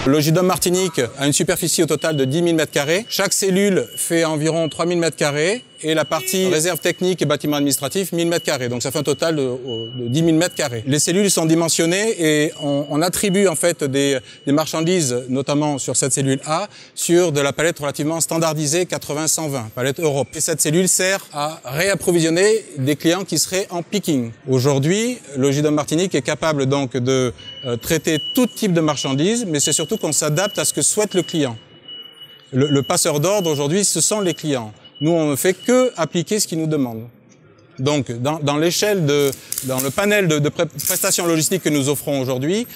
Logidome Martinique a une superficie au total de 10 000 m². Chaque cellule fait environ 3 000 m² et la partie réserve technique et bâtiment administratif 1000 m². Donc ça fait un total de 10 000 m². Les cellules sont dimensionnées et on attribue en fait des marchandises, notamment sur cette cellule A, sur de la palette relativement standardisée 80-120, palette Europe. Et cette cellule sert à réapprovisionner des clients qui seraient en picking. Aujourd'hui, Logidome Martinique est capable donc de traiter tout type de marchandises, mais c'est surtout qu'on s'adapte à ce que souhaite le client. Le passeur d'ordre aujourd'hui, ce sont les clients. Nous, on ne fait que appliquer ce qu'ils nous demandent. Donc, dans l'échelle dans le panel de prestations logistiques que nous offrons aujourd'hui,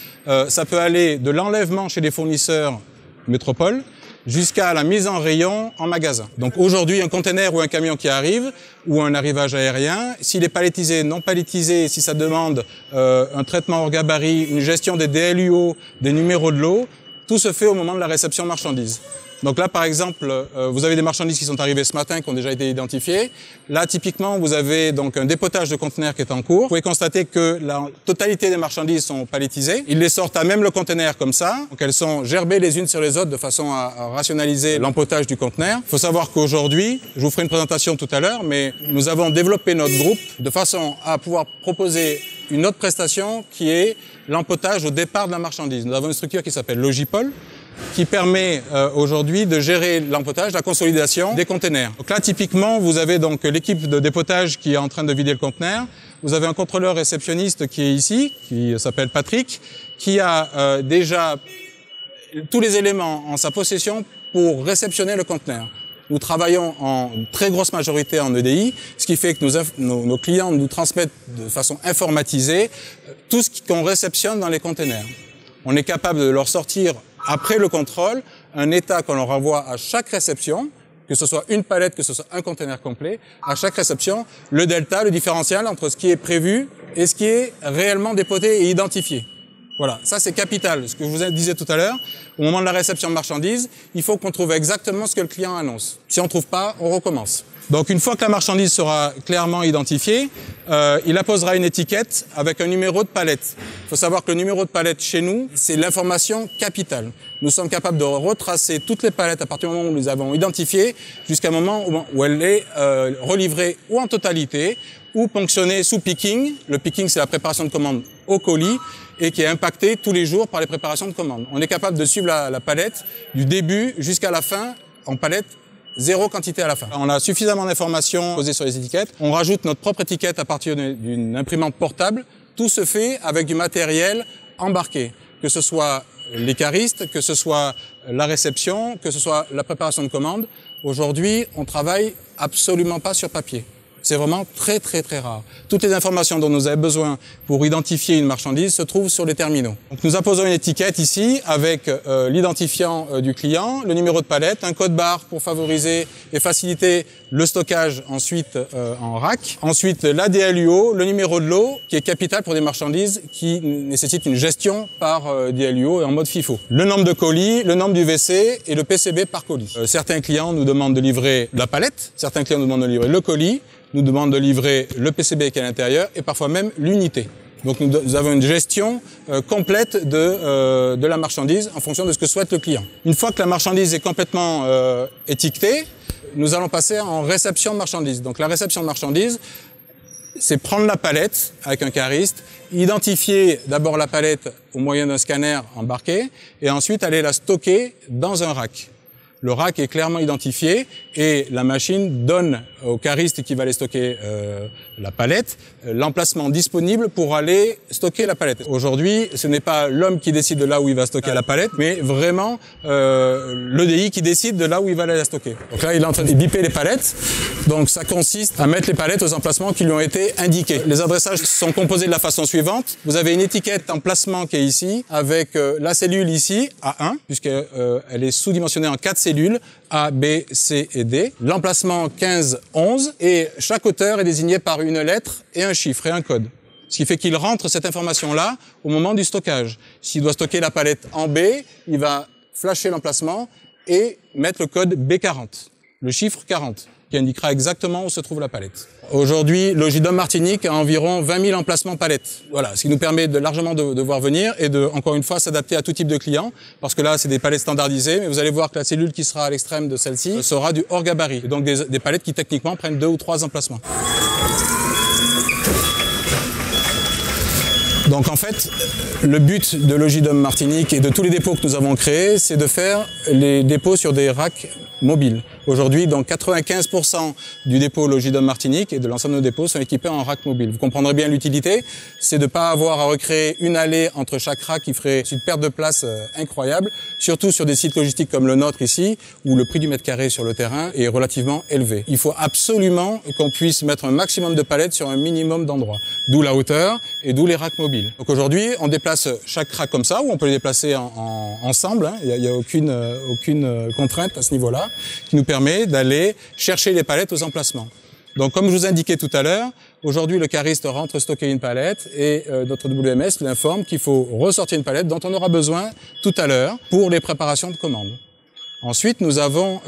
ça peut aller de l'enlèvement chez les fournisseurs métropole jusqu'à la mise en rayon en magasin. Donc aujourd'hui, un conteneur ou un camion qui arrive, ou un arrivage aérien, s'il est palettisé, non palettisé, si ça demande un traitement hors gabarit, une gestion des DLUO, des numéros de lot, tout se fait au moment de la réception marchandise. Donc là, par exemple, vous avez des marchandises qui sont arrivées ce matin, qui ont déjà été identifiées. Là, typiquement, vous avez donc un dépotage de conteneurs qui est en cours. Vous pouvez constater que la totalité des marchandises sont palettisées. Ils les sortent à même le conteneur comme ça. Donc elles sont gerbées les unes sur les autres de façon à rationaliser l'empotage du conteneur. Il faut savoir qu'aujourd'hui, je vous ferai une présentation tout à l'heure, mais nous avons développé notre groupe de façon à pouvoir proposer une autre prestation qui est l'empotage au départ de la marchandise. Nous avons une structure qui s'appelle Logipol, qui permet aujourd'hui de gérer l'empotage, la consolidation des conteneurs. Donc là, typiquement, vous avez donc l'équipe de dépotage qui est en train de vider le conteneur. Vous avez un contrôleur réceptionniste qui est ici, qui s'appelle Patrick, qui a déjà tous les éléments en sa possession pour réceptionner le conteneur. Nous travaillons en très grosse majorité en EDI, ce qui fait que nos clients nous transmettent de façon informatisée tout ce qu'on réceptionne dans les conteneurs. On est capable de leur sortir, après le contrôle, un état qu'on leur envoie à chaque réception, que ce soit une palette, que ce soit un conteneur complet, à chaque réception, le delta, le différentiel entre ce qui est prévu et ce qui est réellement dépoté et identifié. Voilà, ça c'est capital. Ce que je vous disais tout à l'heure, au moment de la réception de marchandises, il faut qu'on trouve exactement ce que le client annonce. Si on ne trouve pas, on recommence. Donc une fois que la marchandise sera clairement identifiée, il apposera une étiquette avec un numéro de palette. Il faut savoir que le numéro de palette chez nous, c'est l'information capitale. Nous sommes capables de retracer toutes les palettes à partir du moment où nous les avons identifiées jusqu'à un moment où elle est relivrée ou en totalité ou ponctionnée sous picking. Le picking, c'est la préparation de commande au colis et qui est impacté tous les jours par les préparations de commandes. On est capable de suivre la palette du début jusqu'à la fin en palette, zéro quantité à la fin. On a suffisamment d'informations posées sur les étiquettes. On rajoute notre propre étiquette à partir d'une imprimante portable. Tout se fait avec du matériel embarqué, que ce soit les caristes, que ce soit la réception, que ce soit la préparation de commandes. Aujourd'hui, on travaille absolument pas sur papier. C'est vraiment très très très rare. Toutes les informations dont nous avons besoin pour identifier une marchandise se trouvent sur les terminaux. Donc nous apposons une étiquette ici avec l'identifiant du client, le numéro de palette, un code barre pour favoriser et faciliter le stockage ensuite en rack. Ensuite la DLUO, le numéro de lot qui est capital pour des marchandises qui nécessitent une gestion par DLUO et en mode FIFO. Le nombre de colis, le nombre du WC et le PCB par colis. Certains clients nous demandent de livrer la palette, certains clients nous demandent de livrer le colis, nous demande de livrer le PCB qui est à l'intérieur et parfois même l'unité. Donc nous avons une gestion complète de la marchandise en fonction de ce que souhaite le client. Une fois que la marchandise est complètement étiquetée, nous allons passer en réception de marchandise. Donc la réception de marchandise, c'est prendre la palette avec un cariste, identifier d'abord la palette au moyen d'un scanner embarqué et ensuite aller la stocker dans un rack. Le rack est clairement identifié et la machine donne au cariste qui va aller stocker la palette l'emplacement disponible pour aller stocker la palette. Aujourd'hui, ce n'est pas l'homme qui décide de là où il va stocker la palette, mais vraiment l'EDI qui décide de là où il va aller la stocker. Donc là, il est en train de biper les palettes. Donc ça consiste à mettre les palettes aux emplacements qui lui ont été indiqués. Les adressages sont composés de la façon suivante. Vous avez une étiquette emplacement qui est ici, avec la cellule ici, A1, puisqu'elle est sous-dimensionnée en 4 cellules, A, B, C et D. L'emplacement 15, 11, et chaque auteur est désigné par une lettre et un chiffre et un code. Ce qui fait qu'il rentre cette information-là au moment du stockage. S'il doit stocker la palette en B, il va flasher l'emplacement et mettre le code B40, le chiffre 40. qui indiquera exactement où se trouve la palette. Aujourd'hui, Logidom Martinique a environ 20 000 emplacements palettes. Voilà, ce qui nous permet largement de voir venir et de, encore une fois, s'adapter à tout type de client, parce que là, c'est des palettes standardisées, mais vous allez voir que la cellule qui sera à l'extrême de celle-ci sera du hors gabarit, et donc des palettes qui techniquement prennent 2 ou 3 emplacements. Donc en fait, le but de Logidom Martinique et de tous les dépôts que nous avons créés, c'est de faire les dépôts sur des racks mobiles. Aujourd'hui, donc 95% du dépôt Logidom Martinique et de l'ensemble de nos dépôts sont équipés en rack mobile. Vous comprendrez bien l'utilité, c'est de ne pas avoir à recréer une allée entre chaque rack qui ferait une perte de place incroyable, surtout sur des sites logistiques comme le nôtre ici, où le prix du mètre carré sur le terrain est relativement élevé. Il faut absolument qu'on puisse mettre un maximum de palettes sur un minimum d'endroits, d'où la hauteur et d'où les racks mobiles. Donc aujourd'hui, on déplace chaque rack comme ça, ou on peut les déplacer ensemble, hein. Il n'y a aucune contrainte à ce niveau-là, qui nous permet d'aller chercher les palettes aux emplacements. Donc comme je vous indiquais tout à l'heure, aujourd'hui le cariste rentre stocker une palette et notre WMS l'informe qu'il faut ressortir une palette dont on aura besoin tout à l'heure pour les préparations de commandes. Ensuite, nous avons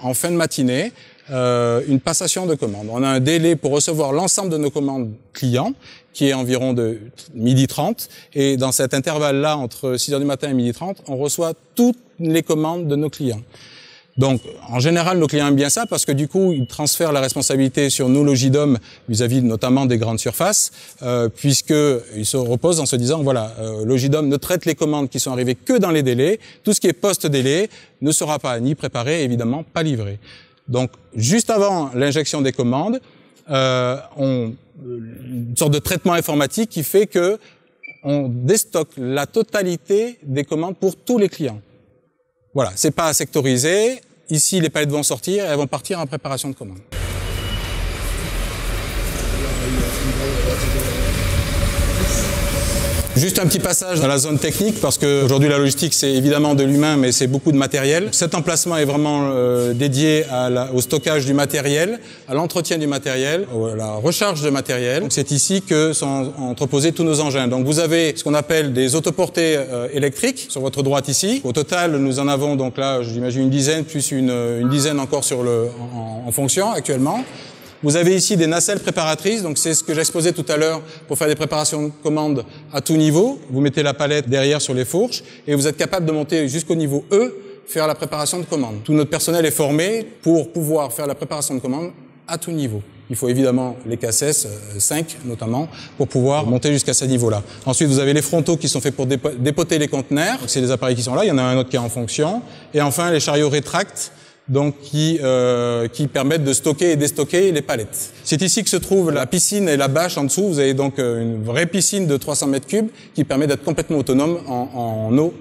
en fin de matinée une passation de commandes. On a un délai pour recevoir l'ensemble de nos commandes clients qui est environ de 12h30 et dans cet intervalle-là, entre 6h du matin et 12h30, on reçoit toutes les commandes de nos clients. Donc, en général, nos clients aiment bien ça parce que du coup, ils transfèrent la responsabilité sur nous, Logidom, vis-à-vis notamment des grandes surfaces, puisqu'ils se reposent en se disant, voilà, Logidom ne traite les commandes qui sont arrivées que dans les délais. Tout ce qui est post-délai ne sera pas ni préparé, évidemment, pas livré. Donc, juste avant l'injection des commandes, une sorte de traitement informatique qui fait que on déstocke la totalité des commandes pour tous les clients. Voilà, c'est pas sectorisé. Ici, les palettes vont sortir et elles vont partir en préparation de commande. Juste un petit passage dans la zone technique parce que aujourd'hui la logistique c'est évidemment de l'humain mais c'est beaucoup de matériel. Cet emplacement est vraiment dédié au stockage du matériel, à l'entretien du matériel, à la recharge de matériel. C'est ici que sont entreposés tous nos engins. Donc vous avez ce qu'on appelle des autoportées électriques sur votre droite ici. Au total nous en avons donc là j'imagine une dizaine plus une dizaine encore en fonction actuellement. Vous avez ici des nacelles préparatrices, donc c'est ce que j'exposais tout à l'heure pour faire des préparations de commandes à tout niveau. Vous mettez la palette derrière sur les fourches et vous êtes capable de monter jusqu'au niveau E, faire la préparation de commande. Tout notre personnel est formé pour pouvoir faire la préparation de commande à tout niveau. Il faut évidemment les KSS 5 notamment pour pouvoir monter jusqu'à ce niveau-là. Ensuite, vous avez les frontaux qui sont faits pour dépoter les conteneurs. C'est les appareils qui sont là, il y en a un autre qui est en fonction. Et enfin, les chariots rétracts. Donc qui permettent de stocker et déstocker les palettes. C'est ici que se trouve la piscine et la bâche en dessous. Vous avez donc une vraie piscine de 300 mètres cubes qui permet d'être complètement autonome en eau,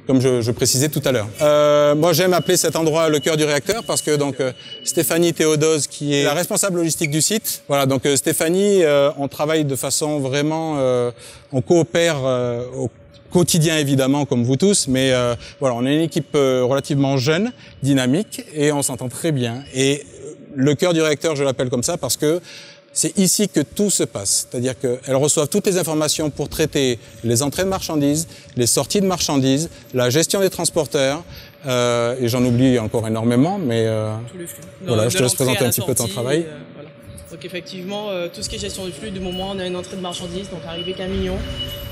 comme je précisais tout à l'heure. Moi, j'aime appeler cet endroit le cœur du réacteur parce que donc Stéphanie Théodose, qui est la responsable logistique du site. Voilà, donc Stéphanie, on travaille de façon vraiment, on coopère au quotidien évidemment comme vous tous, mais voilà, on est une équipe relativement jeune, dynamique et on s'entend très bien. Et le cœur du réacteur, je l'appelle comme ça parce que c'est ici que tout se passe. C'est-à-dire qu'elles reçoivent toutes les informations pour traiter les entrées de marchandises, les sorties de marchandises, la gestion des transporteurs, et j'en oublie encore énormément, mais tout le flux. Voilà, je te laisse présenter un petit peu ton travail. Voilà. Donc effectivement, tout ce qui est gestion du flux, du moment où on a une entrée de marchandises, donc arrivée camion,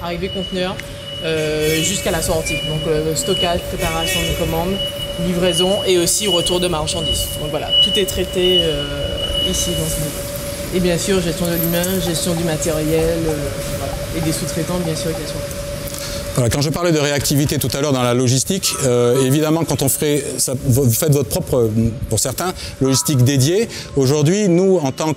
arrivée conteneur, jusqu'à la sortie. Donc stockage, préparation de commandes, livraison et aussi retour de marchandises. Donc voilà, tout est traité ici dans ce niveau. Et bien sûr, gestion de l'humain, gestion du matériel, voilà. Et des sous-traitants bien sûr qui sont. Voilà, quand je parlais de réactivité tout à l'heure dans la logistique, évidemment quand on ferait, vous faites votre propre, pour certains, logistique dédiée. Aujourd'hui, nous en tant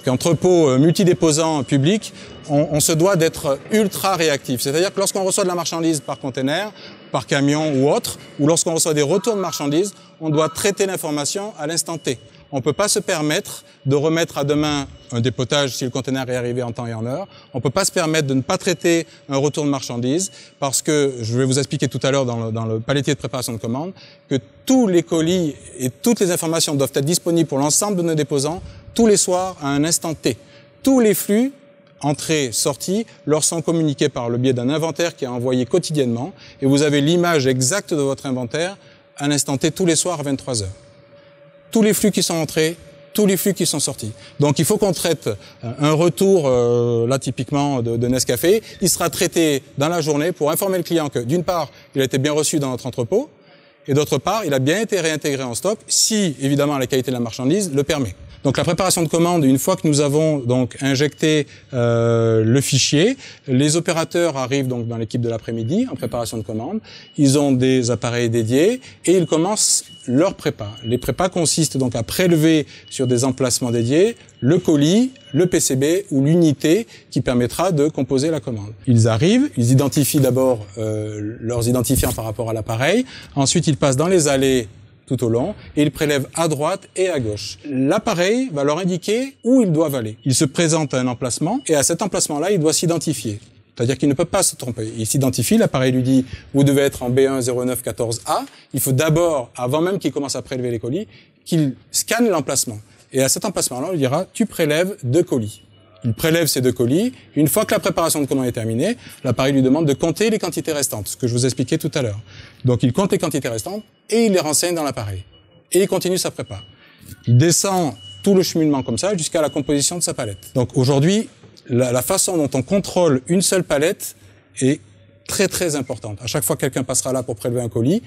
qu'entrepôt multidéposant public, on se doit d'être ultra réactif. C'est-à-dire que lorsqu'on reçoit de la marchandise par container, par camion ou autre, ou lorsqu'on reçoit des retours de marchandises, on doit traiter l'information à l'instant T. On ne peut pas se permettre de remettre à demain un dépotage si le conteneur est arrivé en temps et en heure. On ne peut pas se permettre de ne pas traiter un retour de marchandises parce que, je vais vous expliquer tout à l'heure dans le palettier de préparation de commande, que tous les colis et toutes les informations doivent être disponibles pour l'ensemble de nos déposants tous les soirs à un instant T. Tous les flux, entrées, sorties, leur sont communiqués par le biais d'un inventaire qui est envoyé quotidiennement et vous avez l'image exacte de votre inventaire à l'instant T tous les soirs à 23h. tous les flux qui sont entrés, tous les flux qui sont sortis. Donc il faut qu'on traite un retour, là typiquement de Nescafé, il sera traité dans la journée pour informer le client que d'une part, il a été bien reçu dans notre entrepôt, et d'autre part, il a bien été réintégré en stock, si évidemment la qualité de la marchandise le permet. Donc la préparation de commande, une fois que nous avons donc injecté le fichier, les opérateurs arrivent donc dans l'équipe de l'après-midi en préparation de commande. Ils ont des appareils dédiés et ils commencent leur prépa. Les prépas consistent donc à prélever sur des emplacements dédiés le colis, le PCB ou l'unité qui permettra de composer la commande. Ils arrivent, ils identifient d'abord leurs identifiants par rapport à l'appareil. Ensuite, ils passent dans les allées tout au long, et ils prélèvent à droite et à gauche. L'appareil va leur indiquer où ils doivent aller. Ils se présentent à un emplacement, et à cet emplacement-là, il doit s'identifier. C'est-à-dire qu'il ne peut pas se tromper. Il s'identifie, l'appareil lui dit « Vous devez être en B1 0914A ». Il faut d'abord, avant même qu'il commence à prélever les colis, qu'il scanne l'emplacement. Et à cet emplacement-là, on lui dira « Tu prélèves 2 colis ». Il prélève ces 2 colis. Une fois que la préparation de commande est terminée, l'appareil lui demande de compter les quantités restantes, ce que je vous expliquais tout à l'heure. Donc il compte les quantités restantes et il les renseigne dans l'appareil. Et il continue sa prépa. Il descend tout le cheminement comme ça jusqu'à la composition de sa palette. Donc aujourd'hui, la façon dont on contrôle une seule palette est très très importante. À chaque fois que quelqu'un passera là pour prélever un colis,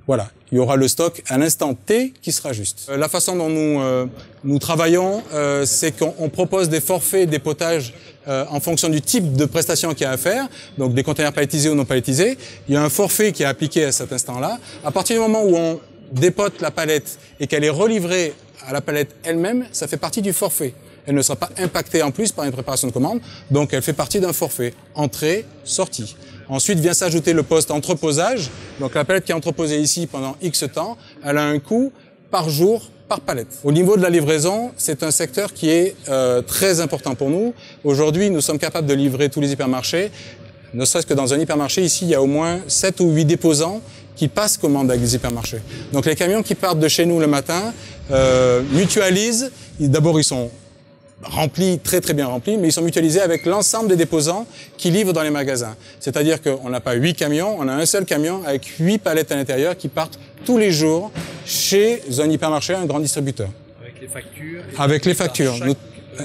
voilà, il y aura le stock à l'instant T qui sera juste. La façon dont nous travaillons, c'est qu'on propose des forfaits d'épotage en fonction du type de prestation qu'il y a à faire, donc des conteneurs palettisés ou non palettisés. Il y a un forfait qui est appliqué à cet instant-là. À partir du moment où on dépote la palette et qu'elle est relivrée à la palette elle-même, ça fait partie du forfait. Elle ne sera pas impactée en plus par une préparation de commande, donc elle fait partie d'un forfait. Entrée, sortie. Ensuite vient s'ajouter le poste entreposage. Donc la palette qui est entreposée ici pendant X temps, elle a un coût par jour, par palette. Au niveau de la livraison, c'est un secteur qui est très important pour nous. Aujourd'hui, nous sommes capables de livrer tous les hypermarchés. Ne serait-ce que dans un hypermarché, ici, il y a au moins 7 ou 8 déposants qui passent commande avec des hypermarchés. Donc les camions qui partent de chez nous le matin mutualisent. D'abord, ils sont remplis, très très bien remplis, mais ils sont mutualisés avec l'ensemble des déposants qui livrent dans les magasins. C'est-à-dire qu'on n'a pas 8 camions, on a un seul camion avec 8 palettes à l'intérieur qui partent tous les jours chez un hypermarché, un grand distributeur. Avec les factures. Avec les factures,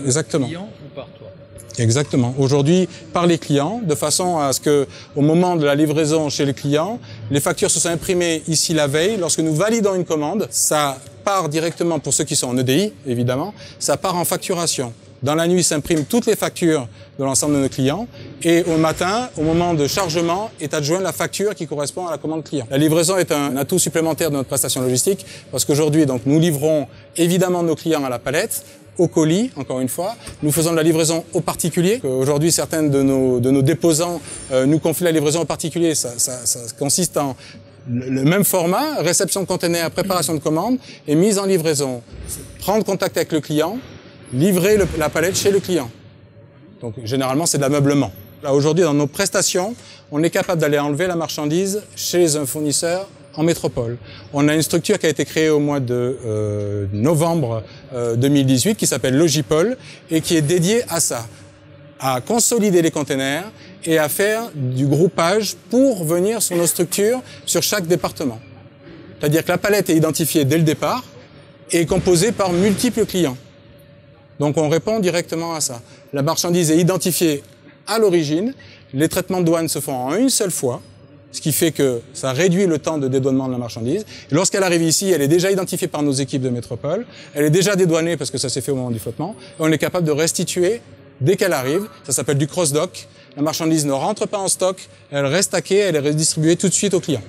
exactement. Client ou par toi? Exactement. Aujourd'hui, par les clients, de façon à ce que, au moment de la livraison chez le client, les factures se sont imprimées ici la veille. Lorsque nous validons une commande, ça part directement, pour ceux qui sont en EDI, évidemment, ça part en facturation. Dans la nuit, s'impriment toutes les factures de l'ensemble de nos clients. Et au matin, au moment de chargement, est adjoint la facture qui correspond à la commande client. La livraison est un atout supplémentaire de notre prestation logistique, parce qu'aujourd'hui, donc, nous livrons évidemment nos clients à la palette, au colis, encore une fois. Nous faisons de la livraison aux particuliers. Aujourd'hui, certains de nos déposants nous confient la livraison aux particuliers. Ça consiste en le même format, réception de conteneurs, préparation de commande et mise en livraison. Prendre contact avec le client, livrer la palette chez le client. Donc généralement, c'est de l'ameublement. Là, aujourd'hui, dans nos prestations, on est capable d'aller enlever la marchandise chez un fournisseur en métropole. On a une structure qui a été créée au mois de novembre 2018 qui s'appelle Logipol et qui est dédiée à ça, à consolider les containers et à faire du groupage pour venir sur nos structures sur chaque département. C'est-à-dire que la palette est identifiée dès le départ et est composée par multiples clients. Donc on répond directement à ça. La marchandise est identifiée à l'origine, les traitements de douane se font en une seule fois, ce qui fait que ça réduit le temps de dédouanement de la marchandise. Et lorsqu'elle arrive ici, elle est déjà identifiée par nos équipes de métropole, elle est déjà dédouanée parce que ça s'est fait au moment du flottement, et on est capable de restituer dès qu'elle arrive. Ça s'appelle du cross-dock. La marchandise ne rentre pas en stock, elle reste stackée, elle est redistribuée tout de suite au client.